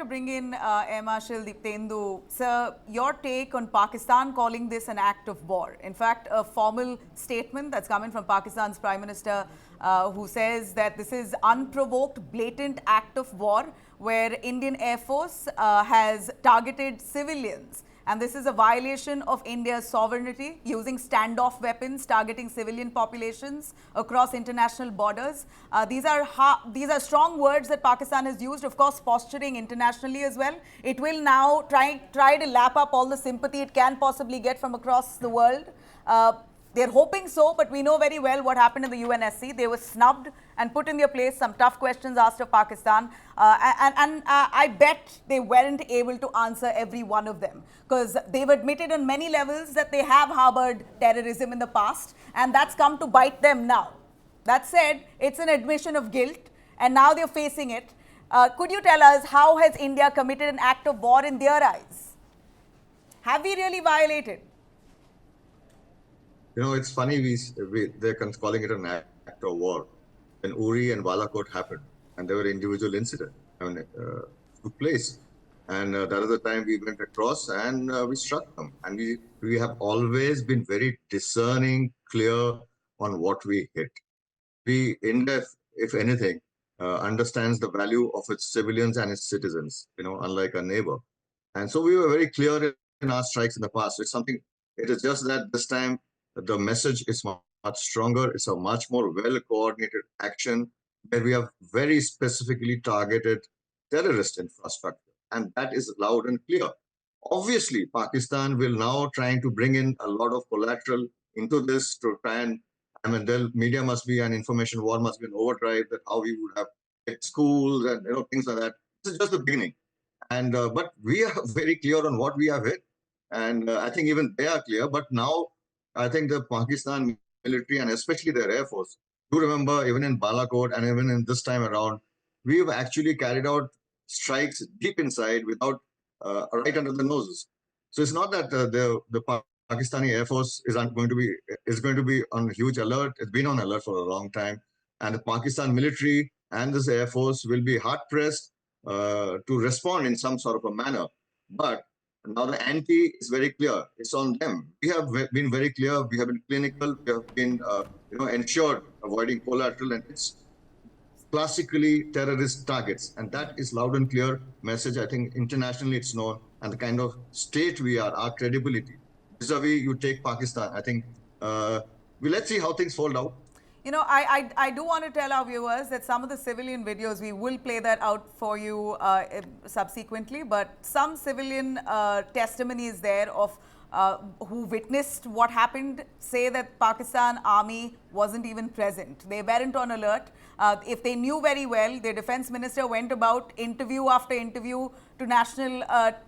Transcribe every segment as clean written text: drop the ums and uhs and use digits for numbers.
bring in Air Marshal Diptendu. Sir, your take on Pakistan calling this an act of war. In fact, a formal statement that's coming from Pakistan's Prime Minister who says that this is unprovoked, blatant act of war where Indian Air Force has targeted civilians. And this is a violation of India's sovereignty, using standoff weapons, targeting civilian populations across international borders. These are strong words that Pakistan has used, of course, posturing internationally as well. It will now try to lap up all the sympathy it can possibly get from across the world. They're hoping so, but we know very well what happened in the UNSC. They were snubbed and put in their place, some tough questions asked of Pakistan. I bet they weren't able to answer every one of them, because they've admitted on many levels that they have harbored terrorism in the past, and that's come to bite them now. That said, it's an admission of guilt, and now they're facing it. Could you tell us, how has India committed an act of war in their eyes? Have we really violated? You know, it's funny, they're calling it an act of war. When Uri and Balakot happened, and there were individual incidents, took place. And that is the time we went across and we struck them. And we have always been very discerning, clear on what we hit. India, if anything, understands the value of its civilians and its citizens, unlike a neighbor. And so we were very clear in our strikes in the past. It is just that this time, the message is much stronger. It's a much more well-coordinated action where we have very specifically targeted terrorist infrastructure. And that is loud and clear. Obviously, Pakistan will now trying to bring in a lot of collateral into this to try and, the media must be, an information war must be an overdrive, that how we would have hit schools and things like that. This is just the beginning. And but we are very clear on what we have hit. And I think even they are clear. But now, I think the Pakistan military and especially their Air Force, you remember even in Balakot and even in this time around, we have actually carried out strikes deep inside without right under the noses. So it's not that the Pakistani Air Force is going to be on huge alert. It's been on alert for a long time, and the Pakistan military and this Air Force will be hard pressed to respond in some sort of a manner. But now the ante is very clear. It's on them. We have been very clear. We have been clinical. We have been, ensured avoiding collateral, and it's classically terrorist targets. And that is loud and clear message. I think internationally it's known, and the kind of state we are, our credibility. Vis-a-vis, you take Pakistan. I think let's see how things fold out. I do want to tell our viewers that some of the civilian videos, we will play that out for you subsequently, but some civilian testimonies there of who witnessed what happened say that Pakistan army wasn't even present. They weren't on alert. If they knew very well, their defense minister went about interview after interview to national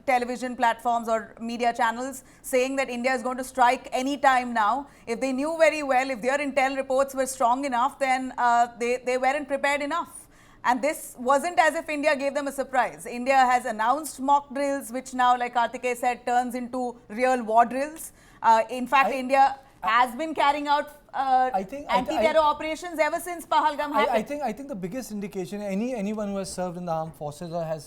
television platforms or media channels saying that India is going to strike any time now. If they knew very well, if their intel reports were strong enough, then they weren't prepared enough. And this wasn't as if India gave them a surprise. India has announced mock drills, which now, like Karthikeya said, turns into real war drills. In fact, India has been carrying out anti-terror operations ever since Pahalgam happened. I think the biggest indication, anyone who has served in the armed forces or has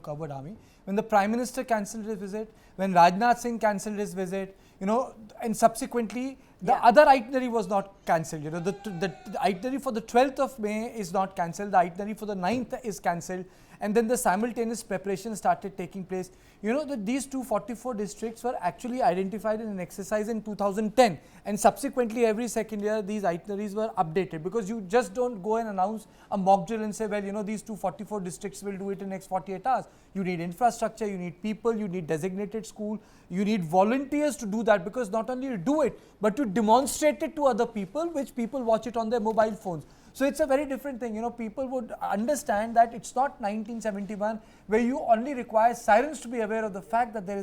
covered army, when the Prime Minister cancelled his visit, when Rajnath Singh cancelled his visit, and subsequently the other itinerary was not cancelled. The itinerary for the 12th of May is not cancelled. The itinerary for the 9th is cancelled. And then the simultaneous preparation started taking place. That these 244 districts were actually identified in an exercise in 2010. And subsequently, every second year, these itineraries were updated, because you just don't go and announce a mock drill and say, well, these 244 districts will do it in the next 48 hours. You need infrastructure, you need people, you need designated school, you need volunteers to do that, because not only you do it, but you demonstrate it to other people, which people watch it on their mobile phones. So it's a very different thing. People would understand that it's not 1971 where you only require sirens to be aware of the fact that there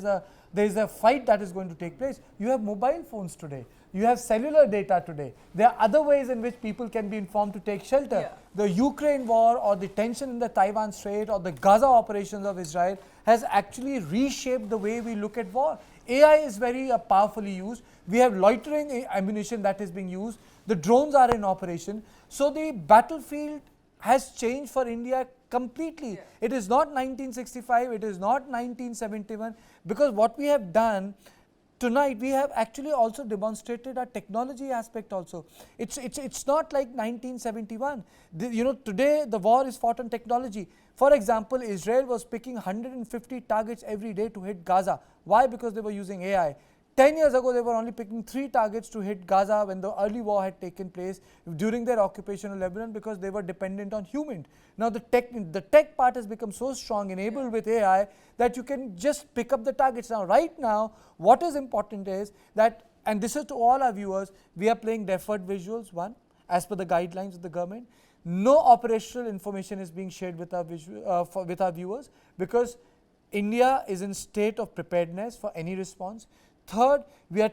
is a fight that is going to take place. You have mobile phones today. You have cellular data today. There are other ways in which people can be informed to take shelter. Yeah. The Ukraine war or the tension in the Taiwan Strait or the Gaza operations of Israel has actually reshaped the way we look at war. AI is very powerfully used. We have loitering ammunition that is being used. The drones are in operation. So the battlefield has changed for India completely. Yeah. It is not 1965, it is not 1971, because what we have done tonight, we have actually also demonstrated our technology aspect also. It's not like 1971. Today the war is fought on technology. For example, Israel was picking 150 targets every day to hit Gaza. Why? Because they were using AI. 10 years ago, they were only picking 3 targets to hit Gaza when the early war had taken place during their occupation of Lebanon, because they were dependent on human. Now the tech part has become so strong, enabled with AI, that you can just pick up the targets. Now, right now, what is important is that, and this is to all our viewers, we are playing deferred visuals, one, as per the guidelines of the government. No operational information is being shared with our, with our viewers, because India is in state of preparedness for any response. Third, we are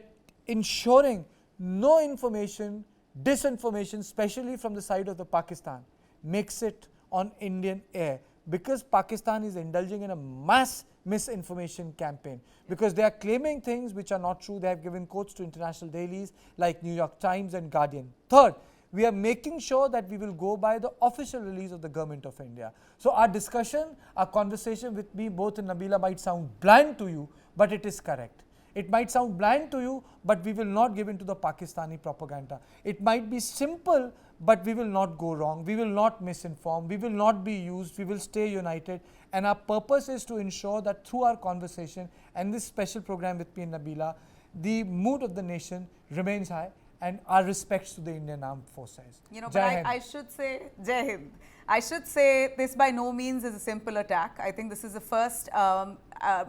ensuring no information, disinformation, especially from the side of the Pakistan, makes it on Indian air, because Pakistan is indulging in a mass misinformation campaign, because they are claiming things which are not true. They have given quotes to international dailies like New York Times and Guardian. Third, we are making sure that we will go by the official release of the Government of India. So our discussion, our conversation with me, both and Nabila, might sound bland to you, but it is correct. It might sound bland to you, but we will not give in to the Pakistani propaganda. It might be simple, but we will not go wrong. We will not misinform. We will not be used. We will stay united. And our purpose is to ensure that through our conversation and this special program with me and Nabila, the mood of the nation remains high, and our respects to the Indian Armed Forces. But I should say, Jai Hind. I should say this by no means is a simple attack. I think this is the first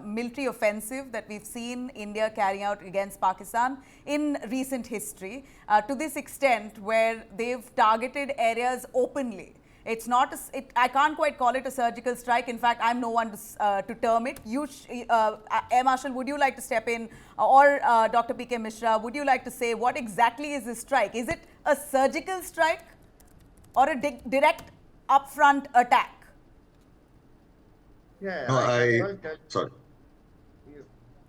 military offensive that we've seen India carrying out against Pakistan in recent history, to this extent where they've targeted areas openly. It's not, I can't quite call it a surgical strike. In fact, I'm no one to term it. Air Marshal, would you like to step in, or Dr. P.K. Mishra, would you like to say what exactly is this strike? Is it a surgical strike or a direct upfront attack? Yeah, no, sorry.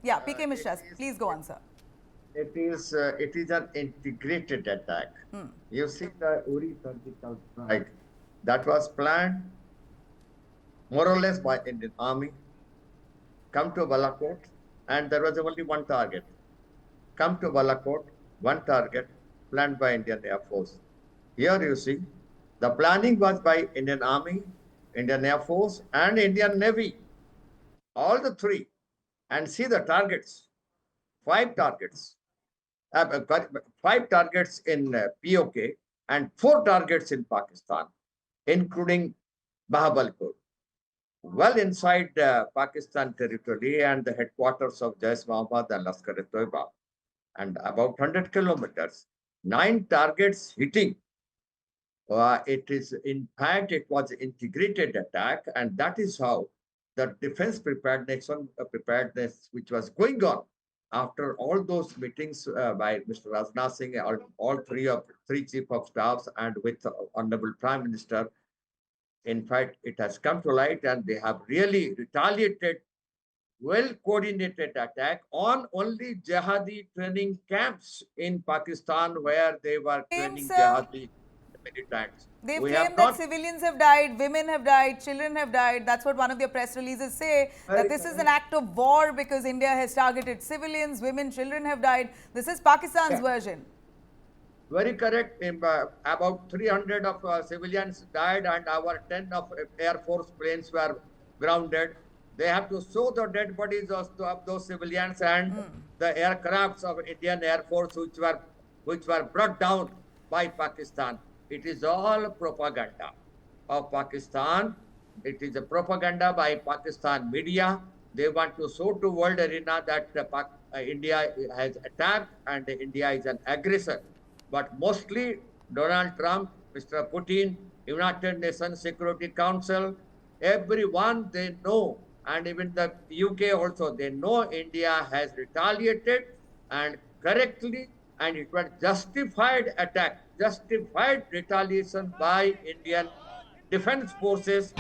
Yeah, P.K. Mishra, please go on, sir. It is an integrated attack. You see the Uri surgical strike that was planned more or less by Indian Army. Come to Balakot, and there was only one target. Come to Balakot, one target, planned by Indian Air Force. Here you see, the planning was by Indian Army, Indian Air Force, and Indian Navy. All the three. And see the targets. 5 targets. 5 targets in POK and 4 targets in Pakistan, including Bahawalpur, well inside Pakistan territory and the headquarters of Jaish Mohammed and Lashkar-e-Toiba, and about 100 kilometers. 9 targets hitting. It was integrated attack, and that is how the defense preparedness which was going on after all those meetings by Mr. Rajnath Singh, all three chief of staffs, and with the Honorable Prime Minister. In fact, it has come to light, and they have really retaliated well-coordinated attack on only jihadi training camps in Pakistan, where they were training jihadi militants. They've claimed that civilians have died, women have died, children have died. That's what one of their press releases say, that this is an act of war because India has targeted civilians, women, children have died. This is Pakistan's version. Very correct. About 300 of civilians died, and our 10 of Air Force planes were grounded. They have to show the dead bodies of those civilians and the aircrafts of Indian Air Force which were brought down by Pakistan. It is all propaganda of Pakistan. It is a propaganda by Pakistan media. They want to show to world arena that India has attacked and India is an aggressor. But mostly Donald Trump, Mr. Putin, United Nations Security Council, everyone they know, and even the UK also, they know India has retaliated and correctly, and it was justified attack, justified retaliation by Indian defense forces.